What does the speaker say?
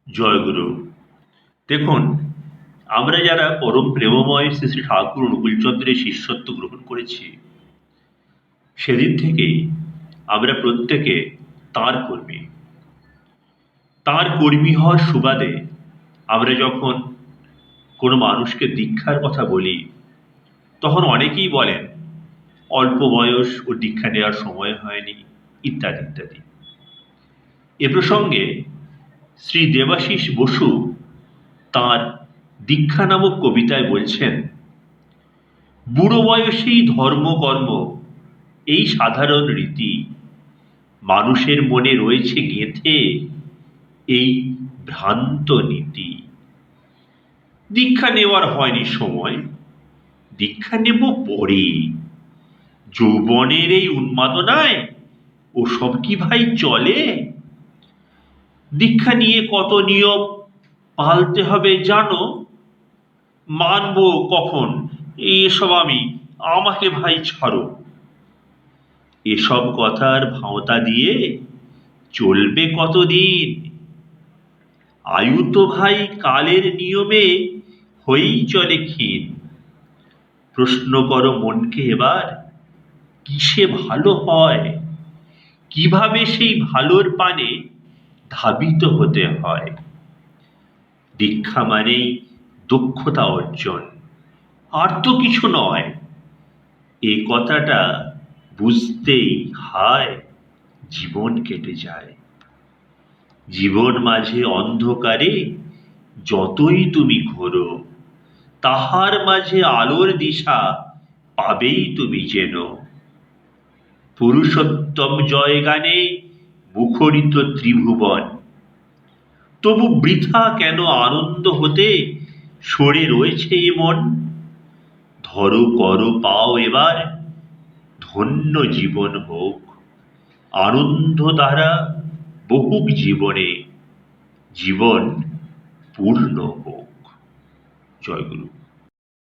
জয়গুরু। দেখুন, আমরা যারা পরম প্রেমময় শ্রী শ্রী ঠাকুর অনুকূলচন্দ্রের শিষ্যত্ব গ্রহণ করেছি, সেদিন থেকেই আমরা প্রত্যেকে তাঁর কর্মী। তাঁর কর্মী হওয়ার সুবাদে আমরা যখন কোনো মানুষকে দীক্ষার কথা বলি, তখন অনেকেই বলেন অল্প বয়স ও দীক্ষা নেওয়ার সময় হয়নি, ইত্যাদি ইত্যাদি। এ প্রসঙ্গে শ্রী দেবাশিস বসু তাঁর দীক্ষা নামক কবিতায় বলছেন, বুড়ো বয়সেই ধর্মকর্ম এই সাধারণ রীতি মানুষের মনে রয়েছে গেঁথে এই ভ্রান্ত নীতি। দীক্ষা নেওয়ার হয়নি সময়, দীক্ষা নেব পরে। যৌবনের এই উন্মাদনায় ওসব কি ভাই চলে? দীক্ষা নিয়ে কত নিয়ম পালতে হবে জানো? মানব কখন এসব আমাকে ভাই ছাড়ো। এসব কথার ভাঁওতা দিয়ে চলবে কতদিন? আয়ু তো ভাই কালের নিয়মে হয়েই চলে ক্ষীণ। প্রশ্ন করো মনকে এবার, কিসে ভালো হয়? কিভাবে সেই ভালোর পানে ধাবিত হতে হয়? দীক্ষা মানেই দক্ষতা অর্জন, আর তো কিছু নয়। এ কথাটা বুঝতেই হায় জীবন কেটে যায়। জীবন মাঝে অন্ধকারে যতই তুমি ঘোরো, তাহার মাঝে আলোর দিশা পাবেই তুমি যেন। পুরুষোত্তম জয় গানে মুখরিত ত্রিভুবন, তবু বৃথা কেন আনন্দ হতে সরে রয়েছে এ মন? ধরো করো পাও এবার, ধন্য জীবন হোক, আনন্দ দ্বারা বহুক জীবনে জীবন পূর্ণ হোক। জয়গুরু।